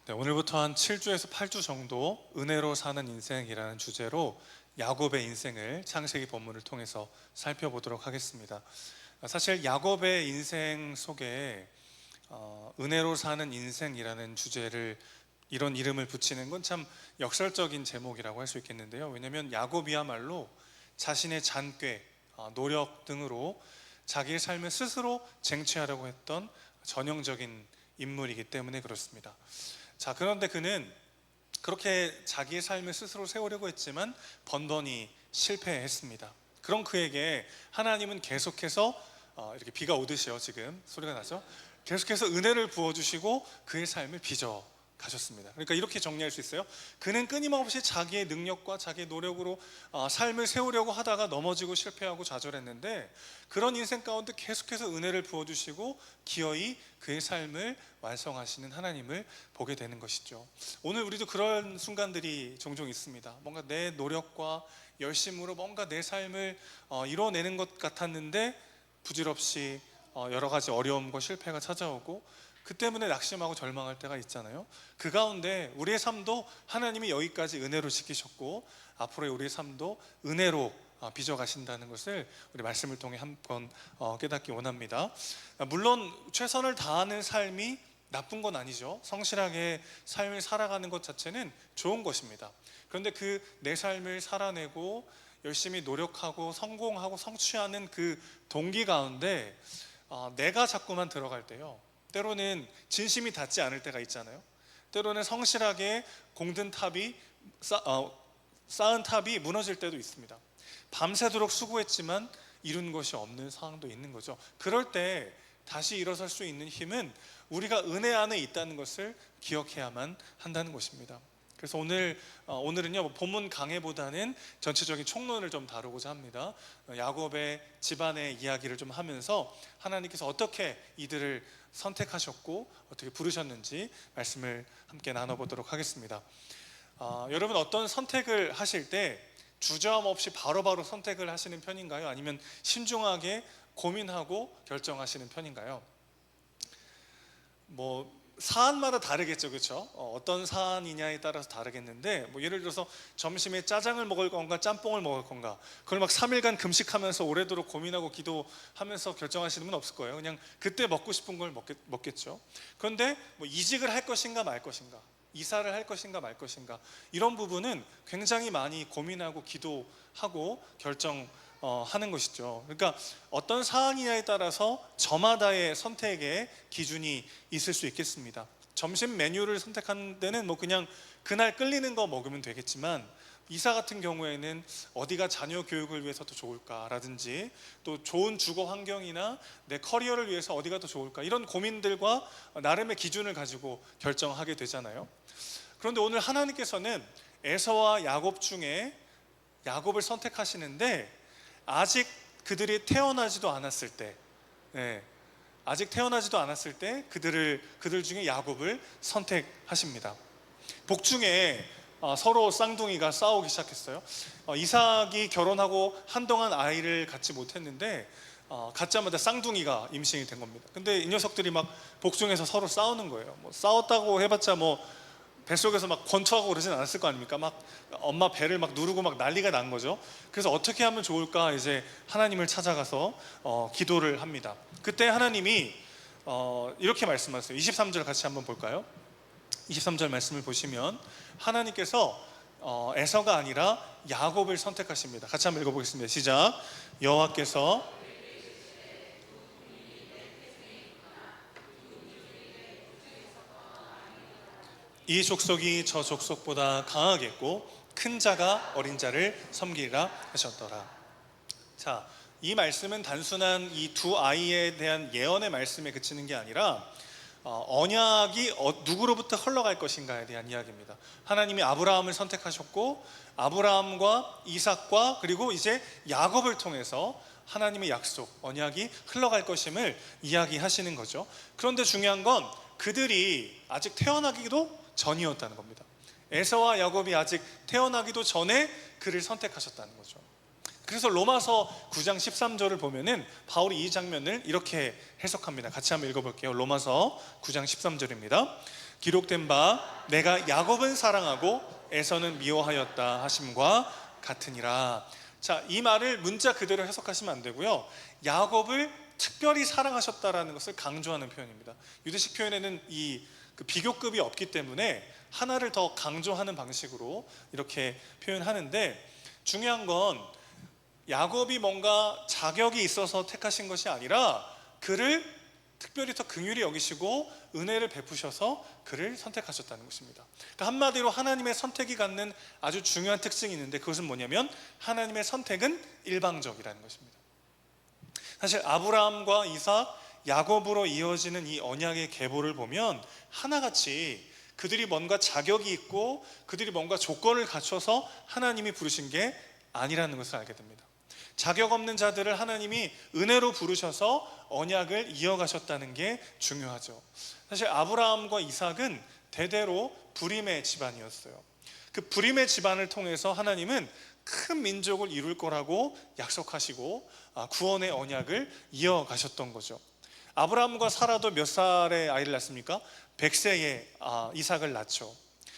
네, 오늘부터 한 7주에서 8주 정도 은혜로 사는 인생이라는 주제로 야곱의 인생을 창세기 본문을 통해서 살펴보도록 하겠습니다. 사실 야곱의 인생 속에 은혜로 사는 인생이라는 주제를 이런 이름을 붙이는 건 참 역설적인 제목이라고 할 수 있겠는데요. 왜냐하면 야곱이야말로 자신의 잔꾀, 노력 등으로 자기의 삶을 스스로 쟁취하려고 했던 전형적인 인물이기 때문에 그렇습니다. 자, 그런데 그는 그렇게 자기의 삶을 스스로 세우려고 했지만 번번이 실패했습니다. 그런 그에게 하나님은 계속해서 이렇게 비가 오듯이요, 지금 소리가 나죠? 계속해서 은혜를 부어주시고 그의 삶을 빚어 가셨습니다. 그러니까 이렇게 정리할 수 있어요. 그는 끊임없이 자기의 능력과 자기의 노력으로 삶을 세우려고 하다가 넘어지고 실패하고 좌절했는데, 그런 인생 가운데 계속해서 은혜를 부어주시고 기어이 그의 삶을 완성하시는 하나님을 보게 되는 것이죠. 오늘 우리도 그런 순간들이 종종 있습니다. 뭔가 내 노력과 열심으로 뭔가 내 삶을 이뤄내는 것 같았는데 부질없이 여러 가지 어려움과 실패가 찾아오고 그 때문에 낙심하고 절망할 때가 있잖아요. 그 가운데 우리의 삶도 하나님이 여기까지 은혜로 지키셨고 앞으로의 우리의 삶도 은혜로 빚어가신다는 것을 우리 말씀을 통해 한번 깨닫기 원합니다. 물론 최선을 다하는 삶이 나쁜 건 아니죠. 성실하게 삶을 살아가는 것 자체는 좋은 것입니다. 그런데 그 내 삶을 살아내고 열심히 노력하고 성공하고 성취하는 그 동기 가운데 내가 자꾸만 들어갈 때요, 때로는 진심이 닿지 않을 때가 있잖아요. 때로는 성실하게 공든 탑이 쌓은 탑이 무너질 때도 있습니다. 밤새도록 수고했지만 이룬 것이 없는 상황도 있는 거죠. 그럴 때 다시 일어설 수 있는 힘은 우리가 은혜 안에 있다는 것을 기억해야만 한다는 것입니다. 그래서 오늘은요, 본문 강해보다는 전체적인 총론을 좀 다루고자 합니다. 야곱의 집안의 이야기를 좀 하면서 하나님께서 어떻게 이들을 선택하셨고 어떻게 부르셨는지 말씀을 함께 나눠보도록 하겠습니다. 여러분, 어떤 선택을 하실 때 주저함 없이 바로바로 선택을 하시는 편인가요? 아니면 신중하게 고민하고 결정하시는 편인가요? 사안마다 다르겠죠, 그렇죠? 어떤 사안이냐에 따라서 다르겠는데, 예를 들어서 점심에 짜장을 먹을 건가 짬뽕을 먹을 건가, 그걸 막 3일간 금식하면서 오래도록 고민하고 기도하면서 결정하시는 분 없을 거예요. 그냥 그때 먹고 싶은 걸 먹겠죠. 그런데 이직을 할 것인가 말 것인가, 이사를 할 것인가 말 것인가, 이런 부분은 굉장히 많이 고민하고 기도하고 하는 것이죠. 그러니까 어떤 사안이냐에 따라서 저마다의 선택의 기준이 있을 수 있겠습니다. 점심 메뉴를 선택하는 데는 그냥 그날 끌리는 거 먹으면 되겠지만, 이사 같은 경우에는 어디가 자녀 교육을 위해서 더 좋을까라든지, 또 좋은 주거 환경이나 내 커리어를 위해서 어디가 더 좋을까, 이런 고민들과 나름의 기준을 가지고 결정하게 되잖아요. 그런데 오늘 하나님께서는 에서와 야곱 중에 야곱을 선택하시는데, 아직 그들이 태어나지도 않았을 때, 아직 태어나지도 않았을 때 그들 중에 야곱을 선택하십니다. 복중에 서로 쌍둥이가 싸우기 시작했어요. 이삭이 결혼하고 한동안 아이를 갖지 못했는데 갖자마자 쌍둥이가 임신이 된 겁니다. 근데 이 녀석들이 막 복중에서 서로 싸우는 거예요. 싸웠다고 해봤자 뱃속에서 막 권투하고 그러진 않았을 거 아닙니까? 막 엄마 배를 막 누르고 막 난리가 난 거죠. 그래서 어떻게 하면 좋을까 이제 하나님을 찾아가서 기도를 합니다. 그때 하나님이 이렇게 말씀하세요. 23절 같이 한번 볼까요? 23절 말씀을 보시면 하나님께서 에서가 아니라 야곱을 선택하십니다. 같이 한번 읽어보겠습니다. 시작. 여호와께서 이 족속이 저 족속보다 강하겠고 큰 자가 어린 자를 섬기리라 하셨더라. 자, 이 말씀은 단순한 이 두 아이에 대한 예언의 말씀에 그치는 게 아니라 언약이 누구로부터 흘러갈 것인가에 대한 이야기입니다. 하나님이 아브라함을 선택하셨고 아브라함과 이삭과 그리고 이제 야곱을 통해서 하나님의 약속, 언약이 흘러갈 것임을 이야기하시는 거죠. 그런데 중요한 건 그들이 아직 태어나기도 전이었다는 겁니다. 에서와 야곱이 아직 태어나기도 전에 그를 선택하셨다는 거죠. 그래서 로마서 9장 13절을 보면은 바울이 이 장면을 이렇게 해석합니다. 같이 한번 읽어볼게요. 로마서 9장 13절입니다. 기록된 바 내가 야곱은 사랑하고 에서는 미워하였다 하심과 같으니라. 자, 이 말을 문자 그대로 해석하시면 안 되고요, 야곱을 특별히 사랑하셨다라는 것을 강조하는 표현입니다. 유대식 표현에는 그 비교급이 없기 때문에 하나를 더 강조하는 방식으로 이렇게 표현하는데, 중요한 건 야곱이 뭔가 자격이 있어서 택하신 것이 아니라 그를 특별히 더 긍휼히 여기시고 은혜를 베푸셔서 그를 선택하셨다는 것입니다. 그러니까 한마디로 하나님의 선택이 갖는 아주 중요한 특징이 있는데, 그것은 뭐냐면 하나님의 선택은 일방적이라는 것입니다. 사실 아브라함과 이삭, 야곱으로 이어지는 이 언약의 계보를 보면 하나같이 그들이 뭔가 자격이 있고 그들이 뭔가 조건을 갖춰서 하나님이 부르신 게 아니라는 것을 알게 됩니다. 자격 없는 자들을 하나님이 은혜로 부르셔서 언약을 이어가셨다는 게 중요하죠. 사실 아브라함과 이삭은 대대로 불임의 집안이었어요. 그 불임의 집안을 통해서 하나님은 큰 민족을 이룰 거라고 약속하시고 구원의 언약을 이어가셨던 거죠. 아브라함과 사라도 몇 살에 아이를 낳습니까? 100세에 이삭을 낳죠.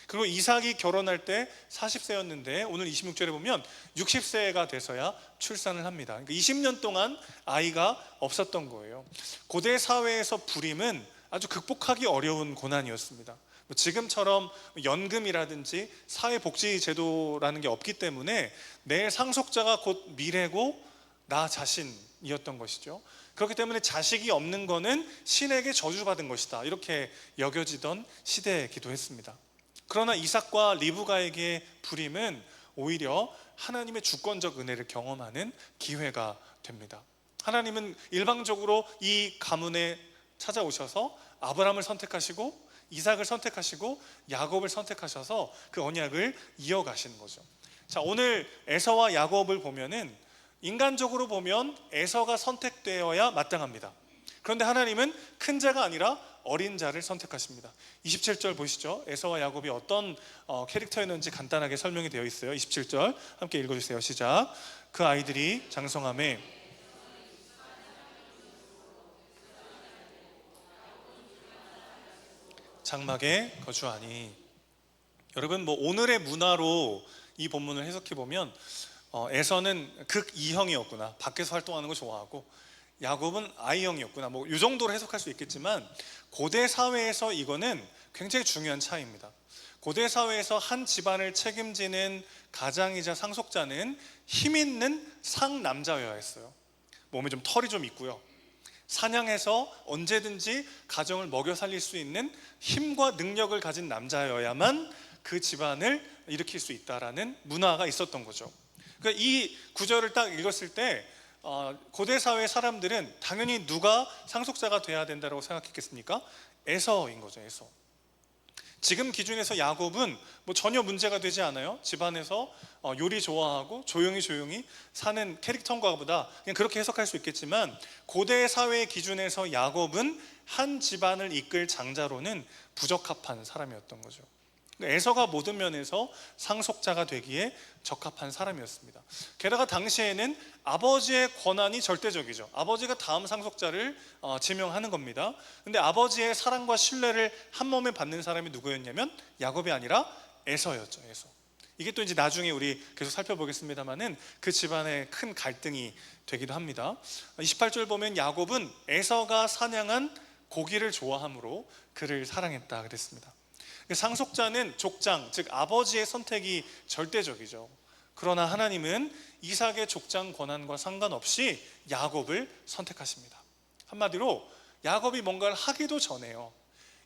그리고 이삭이 결혼할 때 40세였는데 오늘 26절에 보면 60세가 돼서야 출산을 합니다. 그러니까 20년 동안 아이가 없었던 거예요. 고대 사회에서 불임은 아주 극복하기 어려운 고난이었습니다. 지금처럼 연금이라든지 사회복지제도라는 게 없기 때문에 내 상속자가 곧 미래고 나 자신이었던 것이죠. 그렇기 때문에 자식이 없는 거는 신에게 저주받은 것이다, 이렇게 여겨지던 시대이기도 했습니다. 그러나 이삭과 리브가에게 불임은 오히려 하나님의 주권적 은혜를 경험하는 기회가 됩니다. 하나님은 일방적으로 이 가문에 찾아오셔서 아브라함을 선택하시고 이삭을 선택하시고 야곱을 선택하셔서 그 언약을 이어가시는 거죠. 자, 오늘 에서와 야곱을 보면은 인간적으로 보면 에서가 선택되어야 마땅합니다. 그런데 하나님은 큰 자가 아니라 어린 자를 선택하십니다. 27절 보시죠. 에서와 야곱이 어떤 캐릭터였는지 간단하게 설명이 되어 있어요. 27절 함께 읽어주세요. 시작. 그 아이들이 장성함에 장막에 거주하니. 여러분, 오늘의 문화로 이 본문을 해석해 보면 에서는 극이형이었구나, 밖에서 활동하는 거 좋아하고, 야곱은 I형이었구나, 이 정도로 해석할 수 있겠지만 고대 사회에서 이거는 굉장히 중요한 차이입니다. 고대 사회에서 한 집안을 책임지는 가장이자 상속자는 힘 있는 상남자여야 했어요. 몸에 좀 털이 좀 있고요, 사냥해서 언제든지 가정을 먹여 살릴 수 있는 힘과 능력을 가진 남자여야만 그 집안을 일으킬 수 있다라는 문화가 있었던 거죠. 그러니까 이 구절을 딱 읽었을 때 고대 사회 사람들은 당연히 누가 상속자가 돼야 된다고 생각했겠습니까? 에서인 거죠. 에서. 지금 기준에서 야곱은 전혀 문제가 되지 않아요. 집안에서 요리 좋아하고 조용히 사는 캐릭터인가 보다, 그냥 그렇게 해석할 수 있겠지만 고대 사회의 기준에서 야곱은 한 집안을 이끌 장자로는 부적합한 사람이었던 거죠. 에서가 모든 면에서 상속자가 되기에 적합한 사람이었습니다. 게다가 당시에는 아버지의 권한이 절대적이죠. 아버지가 다음 상속자를 지명하는 겁니다. 근데 아버지의 사랑과 신뢰를 한 몸에 받는 사람이 누구였냐면 야곱이 아니라 에서였죠. 에서. 이게 또 이제 나중에 우리 계속 살펴보겠습니다만은 그 집안의 큰 갈등이 되기도 합니다. 28절 보면 야곱은 에서가 사냥한 고기를 좋아함으로 그를 사랑했다 그랬습니다. 상속자는 족장, 즉 아버지의 선택이 절대적이죠. 그러나 하나님은 이삭의 족장 권한과 상관없이 야곱을 선택하십니다. 한마디로 야곱이 뭔가를 하기도 전에요,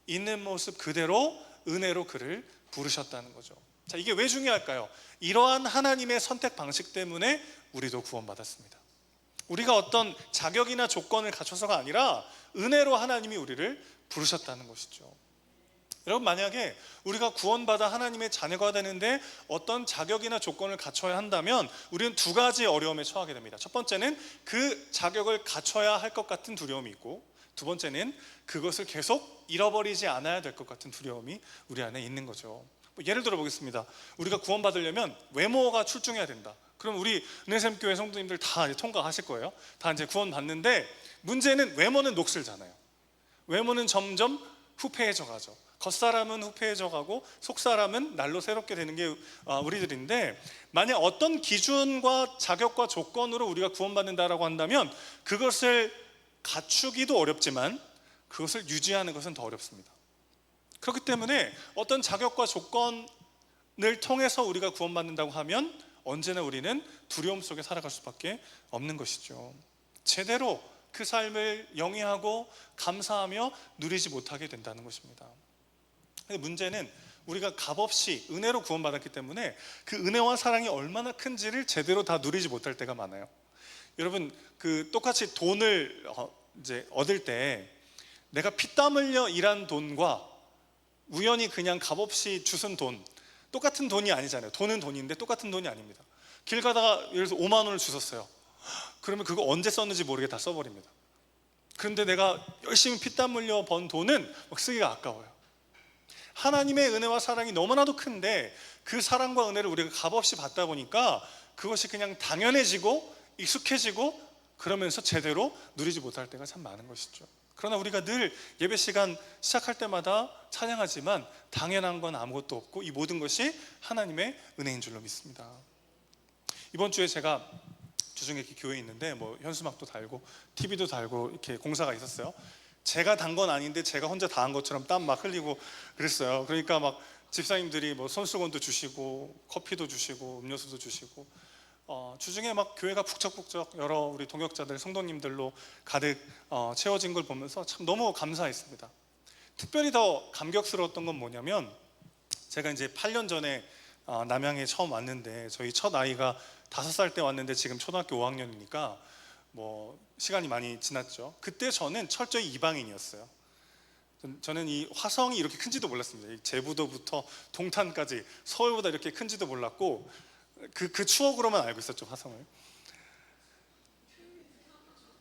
있는 모습 그대로 은혜로 그를 부르셨다는 거죠. 자, 이게 왜 중요할까요? 이러한 하나님의 선택 방식 때문에 우리도 구원받았습니다. 우리가 어떤 자격이나 조건을 갖춰서가 아니라 은혜로 하나님이 우리를 부르셨다는 것이죠. 여러분, 만약에 우리가 구원받아 하나님의 자녀가 되는데 어떤 자격이나 조건을 갖춰야 한다면 우리는 두 가지 어려움에 처하게 됩니다. 첫 번째는 그 자격을 갖춰야 할 것 같은 두려움이 있고, 두 번째는 그것을 계속 잃어버리지 않아야 될 것 같은 두려움이 우리 안에 있는 거죠. 예를 들어 보겠습니다. 우리가 구원받으려면 외모가 출중해야 된다. 그럼 우리 은혜샘교회 성도님들 다 이제 통과하실 거예요. 다 이제 구원받는데 문제는 외모는 녹슬잖아요. 외모는 점점 후패해져 가죠. 겉사람은 후패해져 가고 속사람은 날로 새롭게 되는 게 우리들인데, 만약 어떤 기준과 자격과 조건으로 우리가 구원받는다라고 한다면 그것을 갖추기도 어렵지만 그것을 유지하는 것은 더 어렵습니다. 그렇기 때문에 어떤 자격과 조건을 통해서 우리가 구원받는다고 하면 언제나 우리는 두려움 속에 살아갈 수밖에 없는 것이죠. 제대로 그 삶을 영위하고 감사하며 누리지 못하게 된다는 것입니다. 근데 문제는 우리가 값없이 은혜로 구원받았기 때문에 그 은혜와 사랑이 얼마나 큰지를 제대로 다 누리지 못할 때가 많아요. 여러분, 그 똑같이 돈을 이제 얻을 때 내가 피땀 흘려 일한 돈과 우연히 그냥 값없이 주순 돈, 똑같은 돈이 아니잖아요. 돈은 돈인데 똑같은 돈이 아닙니다. 길 가다가 예를 들어서 5만 원을 주셨어요. 그러면 그거 언제 썼는지 모르게 다 써버립니다. 그런데 내가 열심히 피땀 흘려 번 돈은 막 쓰기가 아까워요. 하나님의 은혜와 사랑이 너무나도 큰데 그 사랑과 은혜를 우리가 값없이 받다 보니까 그것이 그냥 당연해지고 익숙해지고 그러면서 제대로 누리지 못할 때가 참 많은 것이죠. 그러나 우리가 늘 예배 시간 시작할 때마다 찬양하지만 당연한 건 아무것도 없고 이 모든 것이 하나님의 은혜인 줄로 믿습니다. 이번 주에 제가 주중에 이렇게 교회에 있는데 뭐 현수막도 달고 TV도 달고 이렇게 공사가 있었어요. 제가 단 건 아닌데 제가 혼자 다 한 것처럼 땀 막 흘리고 그랬어요. 그러니까 막 집사님들이 뭐 손수건도 주시고 커피도 주시고 음료수도 주시고 주중에 막 교회가 북적북적 여러 우리 동역자들 성도님들로 가득 채워진 걸 보면서 참 너무 감사했습니다. 특별히 더 감격스러웠던 건 뭐냐면 제가 이제 8년 전에 남양에 처음 왔는데 저희 첫 아이가 5살 때 왔는데 지금 초등학교 5학년이니까 뭐 시간이 많이 지났죠. 그때 저는 철저히 이방인이었어요. 저는 이 화성이 이렇게 큰지도 몰랐습니다. 제부도부터 동탄까지 서울보다 이렇게 큰지도 몰랐고 그 추억으로만 알고 있었죠, 화성을.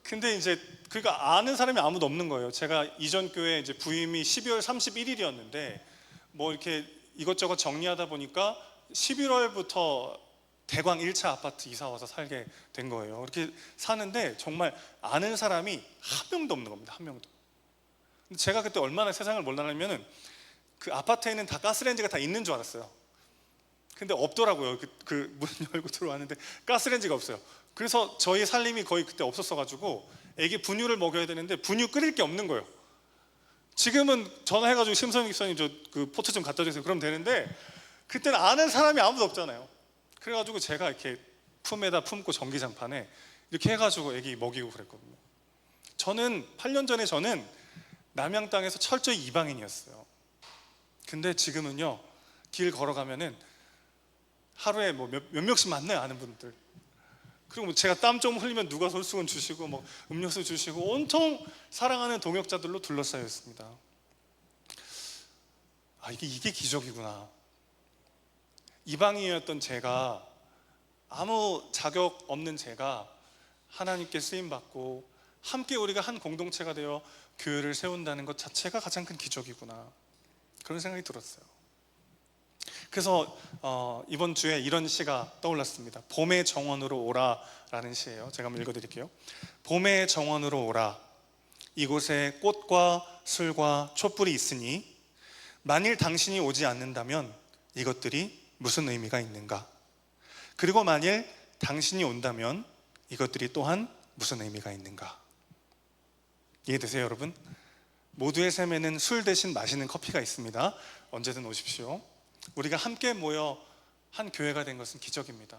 근데 이제 그러니까 아는 사람이 아무도 없는 거예요. 제가 이전 교회 이제 부임이 12월 31일이었는데 뭐 이렇게 이것저것 정리하다 보니까 11월부터 대광 1차 아파트 이사 와서 살게 된 거예요. 이렇게 사는데 정말 아는 사람이 한 명도 없는 겁니다. 한 명도. 근데 제가 그때 얼마나 세상을 몰랐냐면은 그 아파트에는 다 가스레인지가 다 있는 줄 알았어요. 근데 없더라고요. 그 문 열고 들어왔는데 가스레인지가 없어요. 그래서 저희 살림이 거의 그때 없었어가지고 애기 분유를 먹여야 되는데 분유 끓일 게 없는 거예요. 지금은 전화해가지고 심선희 기사님 저 그 포트 좀 갖다 주세요. 그럼 되는데 그때는 아는 사람이 아무도 없잖아요. 그래가지고 제가 이렇게 품에다 품고 전기장판에 이렇게 해가지고 애기 먹이고 그랬거든요. 저는 8년 전에 저는 남양 땅에서 철저히 이방인이었어요. 근데 지금은요 길 걸어가면은 하루에 뭐 몇 명씩 만나요. 아는 분들. 그리고 뭐 제가 땀 좀 흘리면 누가 솔수건 주시고 뭐 음료수 주시고 온통 사랑하는 동역자들로 둘러싸여 있습니다. 이게 기적이구나. 이방인이었던 제가, 아무 자격 없는 제가 하나님께 쓰임받고 함께 우리가 한 공동체가 되어 교회를 세운다는 것 자체가 가장 큰 기적이구나, 그런 생각이 들었어요. 그래서 이번 주에 이런 시가 떠올랐습니다. 봄의 정원으로 오라 라는 시예요. 제가 한번 읽어드릴게요. 봄의 정원으로 오라. 이곳에 꽃과 술과 촛불이 있으니 만일 당신이 오지 않는다면 이것들이 무슨 의미가 있는가? 그리고 만일 당신이 온다면 이것들이 또한 무슨 의미가 있는가? 이해되세요, 여러분? 모두의 삶에는 술 대신 마시는 커피가 있습니다. 언제든 오십시오. 우리가 함께 모여 한 교회가 된 것은 기적입니다.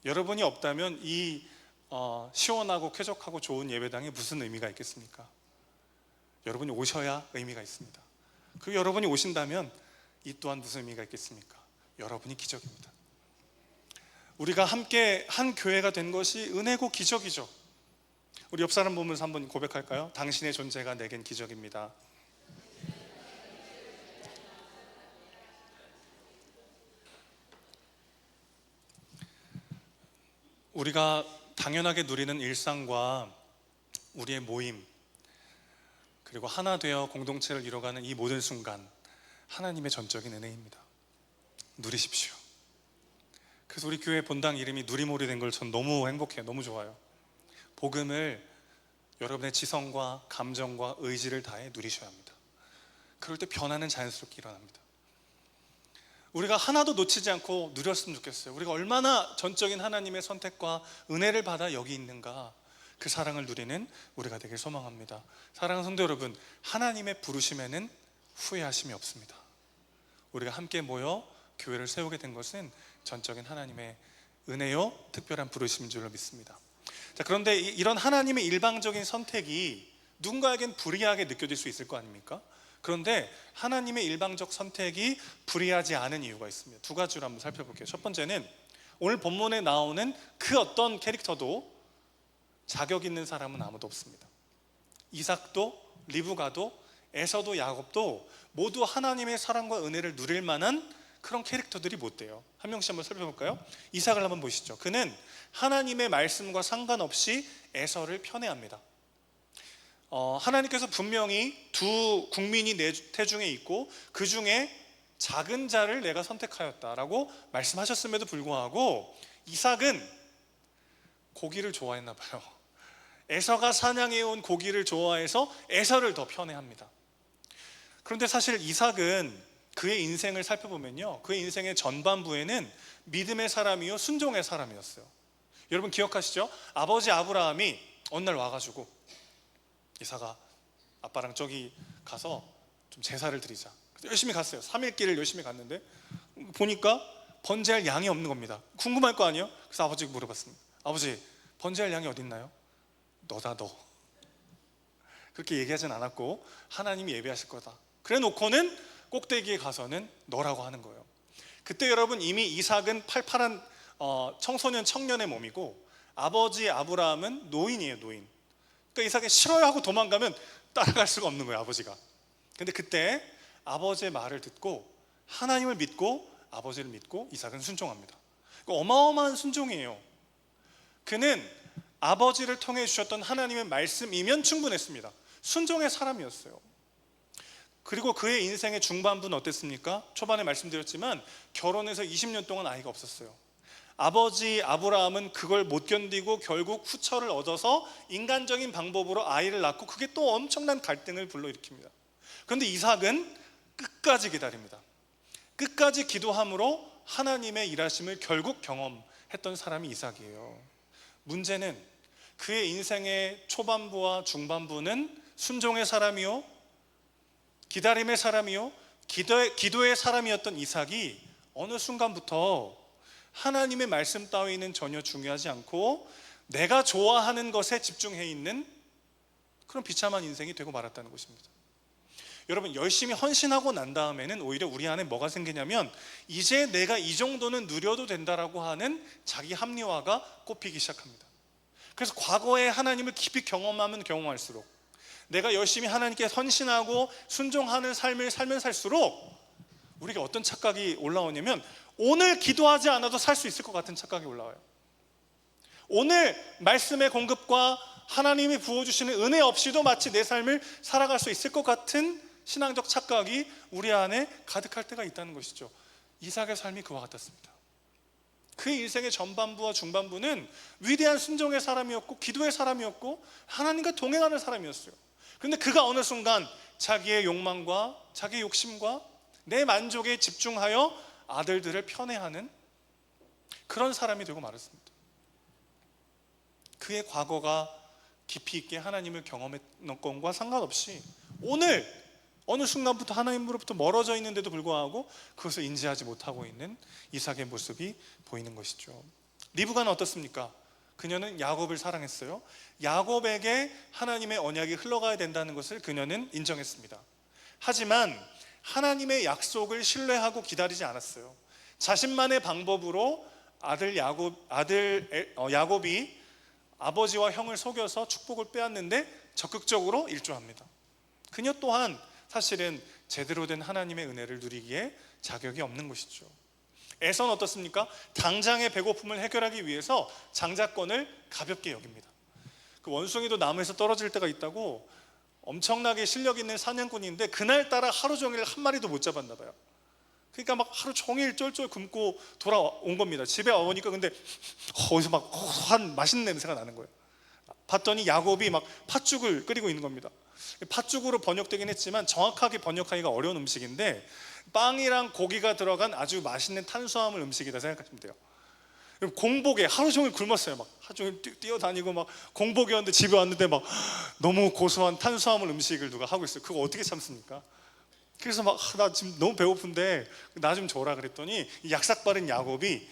여러분이 없다면 이 시원하고 쾌적하고 좋은 예배당에 무슨 의미가 있겠습니까? 여러분이 오셔야 의미가 있습니다. 그리고 여러분이 오신다면 이 또한 무슨 의미가 있겠습니까? 여러분이 기적입니다. 우리가 함께 한 교회가 된 것이 은혜고 기적이죠. 우리 옆 사람 보면서 한번 고백할까요? 당신의 존재가 내겐 기적입니다. 우리가 당연하게 누리는 일상과 우리의 모임, 그리고 하나 되어 공동체를 이뤄가는 이 모든 순간, 하나님의 전적인 은혜입니다. 누리십시오. 그래서 우리 교회 본당 이름이 누리몰이 된 걸 전 너무 행복해요. 너무 좋아요. 복음을 여러분의 지성과 감정과 의지를 다해 누리셔야 합니다. 그럴 때 변화는 자연스럽게 일어납니다. 우리가 하나도 놓치지 않고 누렸으면 좋겠어요. 우리가 얼마나 전적인 하나님의 선택과 은혜를 받아 여기 있는가, 그 사랑을 누리는 우리가 되길 소망합니다. 사랑하는 성도 여러분, 하나님의 부르심에는 후회하심이 없습니다. 우리가 함께 모여 교회를 세우게 된 것은 전적인 하나님의 은혜요 특별한 부르심인 줄로 믿습니다. 자, 그런데 이런 하나님의 일방적인 선택이 누군가에겐 불이하게 느껴질 수 있을 거 아닙니까? 그런데 하나님의 일방적 선택이 불이하지 않은 이유가 있습니다. 두 가지로 한번 살펴볼게요. 첫 번째는 오늘 본문에 나오는 그 어떤 캐릭터도 자격 있는 사람은 아무도 없습니다. 이삭도 리브가도 에서도 야곱도 모두 하나님의 사랑과 은혜를 누릴 만한 그런 캐릭터들이 못 돼요. 한 명씩 한번 살펴볼까요? 이삭을 한번 보시죠. 그는 하나님의 말씀과 상관없이 에서를 편애합니다. 하나님께서 분명히 두 국민이 내 태중에 있고 그 중에 작은 자를 내가 선택하였다라고 말씀하셨음에도 불구하고 이삭은 고기를 좋아했나 봐요. 에서가 사냥해온 고기를 좋아해서 에서를 더 편애합니다. 그런데 사실 이삭은 그의 인생을 살펴보면요, 그의 인생의 전반부에는 믿음의 사람이요 순종의 사람이었어요. 여러분 기억하시죠? 아버지 아브라함이 어느 날 와가지고 이삭아, 아빠랑 저기 가서 좀 제사를 드리자. 그래서 열심히 갔어요. 3일 길을 열심히 갔는데 보니까 번제할 양이 없는 겁니다. 궁금할 거 아니에요? 그래서 아버지가 물어봤습니다. 아버지, 번제할 양이 어디 있나요? 너다, 너. 그렇게 얘기하진 않았고 하나님이 예배하실 거다. 그래 놓고는 꼭대기에 가서는 너라고 하는 거예요. 그때 여러분 이미 이삭은 팔팔한 청소년 청년의 몸이고 아버지 아브라함은 노인이에요, 노인. 그러니까 이삭이 싫어요 하고 도망가면 따라갈 수가 없는 거예요, 아버지가. 근데 그때 아버지의 말을 듣고 하나님을 믿고 아버지를 믿고 이삭은 순종합니다. 어마어마한 순종이에요. 그는 아버지를 통해 주셨던 하나님의 말씀이면 충분했습니다. 순종의 사람이었어요. 그리고 그의 인생의 중반부는 어땠습니까? 초반에 말씀드렸지만 결혼해서 20년 동안 아이가 없었어요. 아버지 아브라함은 그걸 못 견디고 결국 후처를 얻어서 인간적인 방법으로 아이를 낳고 그게 또 엄청난 갈등을 불러일으킵니다. 그런데 이삭은 끝까지 기다립니다. 끝까지 기도함으로 하나님의 일하심을 결국 경험했던 사람이 이삭이에요. 문제는 그의 인생의 초반부와 중반부는 순종의 사람이요 기다림의 사람이요 기도의 사람이었던 이삭이 어느 순간부터 하나님의 말씀 따위는 전혀 중요하지 않고 내가 좋아하는 것에 집중해 있는 그런 비참한 인생이 되고 말았다는 것입니다. 여러분, 열심히 헌신하고 난 다음에는 오히려 우리 안에 뭐가 생기냐면 이제 내가 이 정도는 누려도 된다라고 하는 자기 합리화가 꼽히기 시작합니다. 그래서 과거에 하나님을 깊이 경험하면 경험할수록 내가 열심히 하나님께 헌신하고 순종하는 삶을 살면 살수록 우리가 어떤 착각이 올라오냐면 오늘 기도하지 않아도 살 수 있을 것 같은 착각이 올라와요. 오늘 말씀의 공급과 하나님이 부어주시는 은혜 없이도 마치 내 삶을 살아갈 수 있을 것 같은 신앙적 착각이 우리 안에 가득할 때가 있다는 것이죠. 이삭의 삶이 그와 같았습니다. 그의 인생의 전반부와 중반부는 위대한 순종의 사람이었고 기도의 사람이었고 하나님과 동행하는 사람이었어요. 그런데 그가 어느 순간 자기의 욕망과 자기의 욕심과 내 만족에 집중하여 아들들을 편애하는 그런 사람이 되고 말았습니다. 그의 과거가 깊이 있게 하나님을 경험했던 것과 상관없이 오늘 어느 순간부터 하나님으로부터 멀어져 있는데도 불구하고 그것을 인지하지 못하고 있는 이삭의 모습이 보이는 것이죠. 리브가는 어떻습니까? 그녀는 야곱을 사랑했어요. 야곱에게 하나님의 언약이 흘러가야 된다는 것을 그녀는 인정했습니다. 하지만 하나님의 약속을 신뢰하고 기다리지 않았어요. 자신만의 방법으로 야곱이 아버지와 형을 속여서 축복을 빼앗는데 적극적으로 일조합니다. 그녀 또한 사실은 제대로 된 하나님의 은혜를 누리기에 자격이 없는 것이죠. 에서는 어떻습니까? 당장의 배고픔을 해결하기 위해서 장자권을 가볍게 여깁니다. 그 원숭이도 나무에서 떨어질 때가 있다고 엄청나게 실력 있는 사냥꾼인데 그날따라 하루 종일 한 마리도 못 잡았나 봐요. 그러니까 막 하루 종일 쫄쫄 굶고 돌아온 겁니다. 집에 와보니까 근데 어디서 막 맛있는 냄새가 나는 거예요. 봤더니 야곱이 막 팥죽을 끓이고 있는 겁니다. 팥죽으로 번역되긴 했지만 정확하게 번역하기가 어려운 음식인데, 빵이랑 고기가 들어간 아주 맛있는 탄수화물 음식이다 생각하시면 돼요. 공복에 하루 종일 굶었어요. 막 하루 종일 뛰어다니고 막 공복이었는데 집에 왔는데 막 너무 고소한 탄수화물 음식을 누가 하고 있어요. 그거 어떻게 참습니까? 그래서 막 나 지금 너무 배고픈데 나 좀 줘라 그랬더니 이 약삭 빠른 야곱이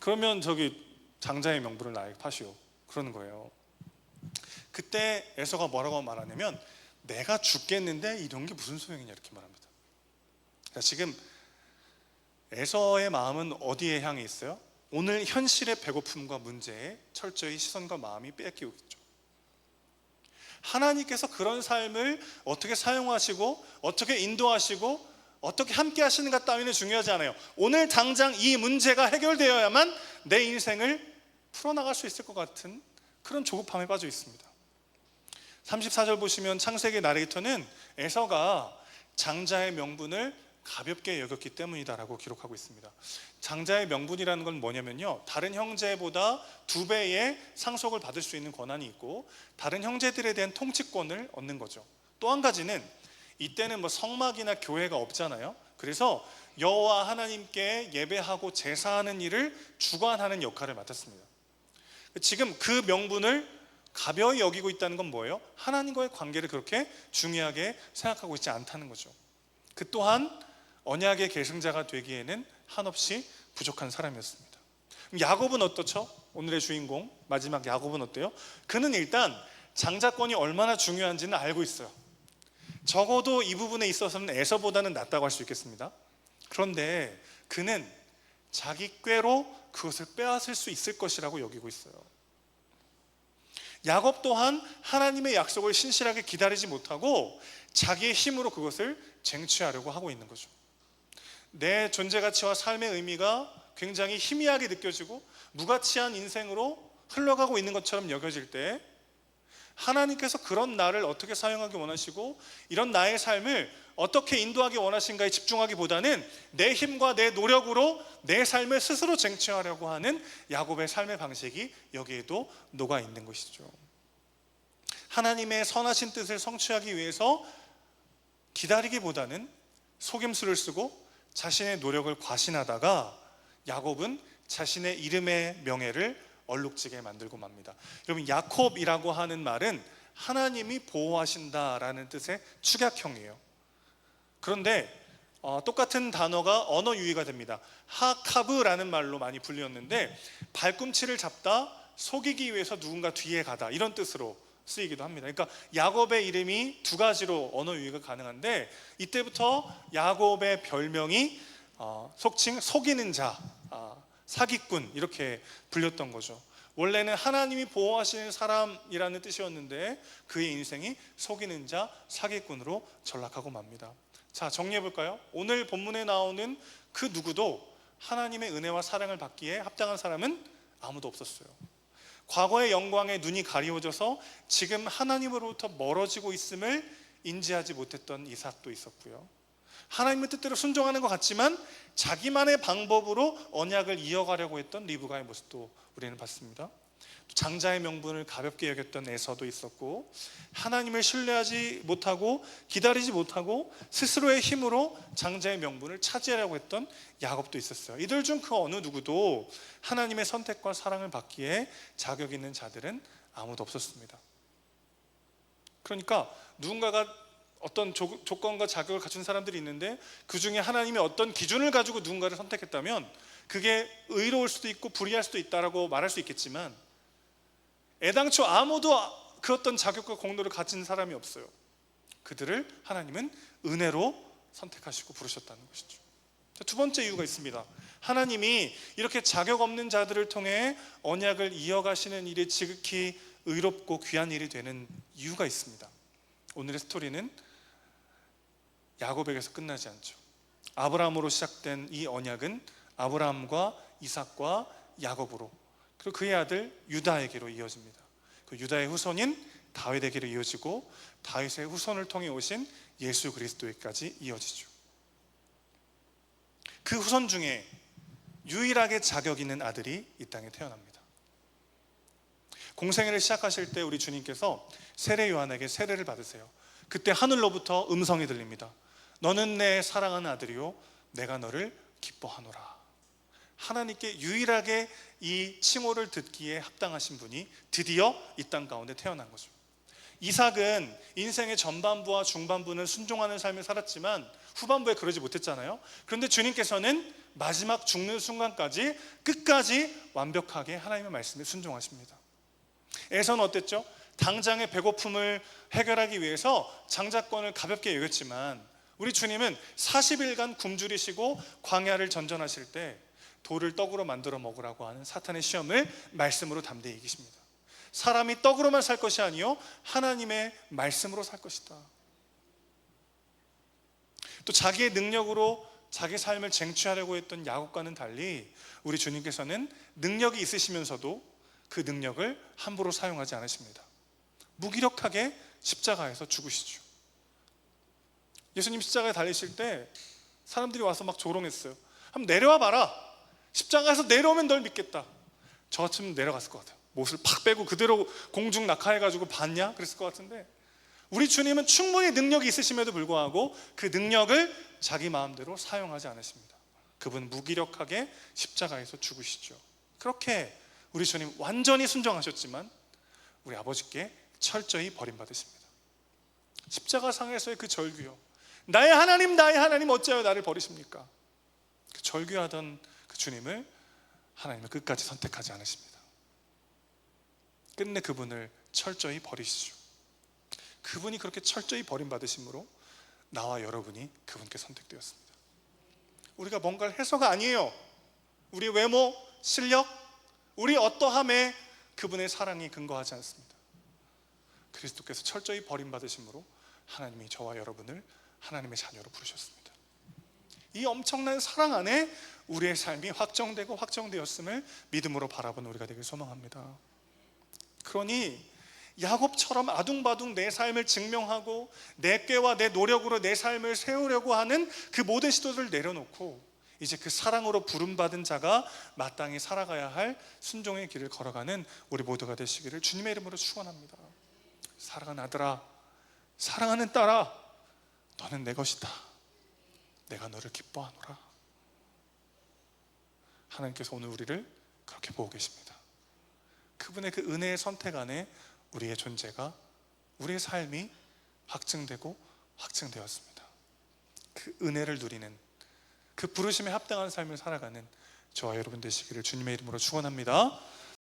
그러면 저기 장자의 명분을 나에게 파시오 그러는 거예요. 그때 에서가 뭐라고 말하냐면 내가 죽겠는데 이런 게 무슨 소용이냐 이렇게 말합니다. 지금 에서의 마음은 어디에 향해 있어요? 오늘 현실의 배고픔과 문제에 철저히 시선과 마음이 뺏기고 있죠. 하나님께서 그런 삶을 어떻게 사용하시고 어떻게 인도하시고 어떻게 함께 하시는가 따위는 중요하지 않아요. 오늘 당장 이 문제가 해결되어야만 내 인생을 풀어나갈 수 있을 것 같은 그런 조급함에 빠져 있습니다. 34절 보시면 창세기 나레이터는 에서가 장자의 명분을 가볍게 여겼기 때문이다라고 기록하고 있습니다. 장자의 명분이라는 건 뭐냐면요, 다른 형제보다 2배의 상속을 받을 수 있는 권한이 있고 다른 형제들에 대한 통치권을 얻는 거죠. 또 한 가지는 이때는 뭐 성막이나 교회가 없잖아요. 그래서 여호와 하나님께 예배하고 제사하는 일을 주관하는 역할을 맡았습니다. 지금 그 명분을 가벼이 여기고 있다는 건 뭐예요? 하나님과의 관계를 그렇게 중요하게 생각하고 있지 않다는 거죠. 그 또한 언약의 계승자가 되기에는 한없이 부족한 사람이었습니다. 야곱은 어떻죠? 오늘의 주인공 마지막 야곱은 어때요? 그는 일단 장자권이 얼마나 중요한지는 알고 있어요. 적어도 이 부분에 있어서는 에서보다는 낫다고 할 수 있겠습니다. 그런데 그는 자기 꾀로 그것을 빼앗을 수 있을 것이라고 여기고 있어요. 야곱 또한 하나님의 약속을 신실하게 기다리지 못하고 자기의 힘으로 그것을 쟁취하려고 하고 있는 거죠. 내 존재 가치와 삶의 의미가 굉장히 희미하게 느껴지고 무가치한 인생으로 흘러가고 있는 것처럼 여겨질 때 하나님께서 그런 나를 어떻게 사용하기 원하시고 이런 나의 삶을 어떻게 인도하기 원하신가에 집중하기보다는 내 힘과 내 노력으로 내 삶을 스스로 쟁취하려고 하는 야곱의 삶의 방식이 여기에도 녹아 있는 것이죠. 하나님의 선하신 뜻을 성취하기 위해서 기다리기보다는 속임수를 쓰고 자신의 노력을 과신하다가 야곱은 자신의 이름의 명예를 얼룩지게 만들고 맙니다. 여러분, 야콥이라고 하는 말은 하나님이 보호하신다라는 뜻의 축약형이에요. 그런데 똑같은 단어가 언어 유희가 됩니다. 하카브라는 말로 많이 불렸는데 발꿈치를 잡다, 속이기 위해서 누군가 뒤에 가다 이런 뜻으로 쓰이기도 합니다. 그러니까 야곱의 이름이 2가지로 언어 유희가 가능한데 이때부터 야곱의 별명이 속칭 속이는 자, 사기꾼 이렇게 불렸던 거죠. 원래는 하나님이 보호하시는 사람이라는 뜻이었는데 그의 인생이 속이는 자, 사기꾼으로 전락하고 맙니다. 자, 정리해 볼까요? 오늘 본문에 나오는 그 누구도 하나님의 은혜와 사랑을 받기에 합당한 사람은 아무도 없었어요. 과거의 영광에 눈이 가리워져서 지금 하나님으로부터 멀어지고 있음을 인지하지 못했던 이삭도 있었고요. 하나님의 뜻대로 순종하는 것 같지만 자기만의 방법으로 언약을 이어가려고 했던 리브가의 모습도 우리는 봤습니다. 장자의 명분을 가볍게 여겼던 에서도 있었고 하나님을 신뢰하지 못하고 기다리지 못하고 스스로의 힘으로 장자의 명분을 차지하려고 했던 야곱도 있었어요. 이들 중 그 어느 누구도 하나님의 선택과 사랑을 받기에 자격 있는 자들은 아무도 없었습니다. 그러니까 누군가가 어떤 조건과 자격을 갖춘 사람들이 있는데 그 중에 하나님이 어떤 기준을 가지고 누군가를 선택했다면 그게 의로울 수도 있고 불의할 수도 있다라고 말할 수 있겠지만 애당초 아무도 그 어떤 자격과 공로를 가진 사람이 없어요. 그들을 하나님은 은혜로 선택하시고 부르셨다는 것이죠. 2번째 이유가 있습니다. 하나님이 이렇게 자격 없는 자들을 통해 언약을 이어가시는 일이 지극히 의롭고 귀한 일이 되는 이유가 있습니다. 오늘의 스토리는 야곱에게서 끝나지 않죠. 아브라함으로 시작된 이 언약은 아브라함과 이삭과 야곱으로 그리고 그의 아들 유다에게로 이어집니다. 그 유다의 후손인 다윗에게로 이어지고 다윗의 후손을 통해 오신 예수 그리스도에까지 이어지죠. 그 후손 중에 유일하게 자격 있는 아들이 이 땅에 태어납니다. 공생애를 시작하실 때 우리 주님께서 세례 요한에게 세례를 받으세요. 그때 하늘로부터 음성이 들립니다. 너는 내 사랑하는 아들이요 내가 너를 기뻐하노라. 하나님께 유일하게 이 칭호를 듣기에 합당하신 분이 드디어 이 땅 가운데 태어난 거죠. 이삭은 인생의 전반부와 중반부는 순종하는 삶을 살았지만 후반부에 그러지 못했잖아요. 그런데 주님께서는 마지막 죽는 순간까지 끝까지 완벽하게 하나님의 말씀에 순종하십니다. 에서는 어땠죠? 당장의 배고픔을 해결하기 위해서 장자권을 가볍게 여겼지만 우리 주님은 40일간 굶주리시고 광야를 전전하실 때 돌을 떡으로 만들어 먹으라고 하는 사탄의 시험을 말씀으로 담대히 이기십니다. 사람이 떡으로만 살 것이 아니요 하나님의 말씀으로 살 것이다. 또 자기의 능력으로 자기 삶을 쟁취하려고 했던 야곱과는 달리 우리 주님께서는 능력이 있으시면서도 그 능력을 함부로 사용하지 않으십니다. 무기력하게 십자가에서 죽으시죠. 예수님 십자가에 달리실 때 사람들이 와서 막 조롱했어요. 한번 내려와 봐라. 십자가에서 내려오면 널 믿겠다. 저 같으면 내려갔을 것 같아요. 못을 팍 빼고 그대로 공중 낙하해가지고 봤냐? 그랬을 것 같은데 우리 주님은 충분히 능력이 있으심에도 불구하고 그 능력을 자기 마음대로 사용하지 않으십니다. 그분 무기력하게 십자가에서 죽으시죠. 그렇게 우리 주님 완전히 순종하셨지만 우리 아버지께 철저히 버림받으십니다. 십자가상에서의 그 절규요, 나의 하나님 어찌하여 나를 버리십니까? 그 절규하던 그 주님을 하나님은 끝까지 선택하지 않으십니다. 끝내 그분을 철저히 버리시죠. 그분이 그렇게 철저히 버림받으심으로 나와 여러분이 그분께 선택되었습니다. 우리가 뭔가를 해서가 아니에요. 우리 외모, 실력, 우리 어떠함에 그분의 사랑이 근거하지 않습니다. 그리스도께서 철저히 버림받으심으로 하나님이 저와 여러분을 하나님의 자녀로 부르셨습니다. 이 엄청난 사랑 안에 우리의 삶이 확정되고 확정되었음을 믿음으로 바라보는 우리가 되길 소망합니다. 그러니 야곱처럼 아둥바둥 내 삶을 증명하고 내 꾀와 내 노력으로 내 삶을 세우려고 하는 그 모든 시도들을 내려놓고 이제 그 사랑으로 부름받은 자가 마땅히 살아가야 할 순종의 길을 걸어가는 우리 모두가 되시기를 주님의 이름으로 축원합니다. 사랑하는 아들아, 사랑하는 딸아, 너는 내 것이다. 내가 너를 기뻐하노라. 하나님께서 오늘 우리를 그렇게 보고 계십니다. 그분의 그 은혜의 선택 안에 우리의 존재가, 우리의 삶이 확증되고 확증되었습니다. 그 은혜를 누리는, 그 부르심에 합당한 삶을 살아가는 저와 여러분 되시기를 주님의 이름으로 축원합니다.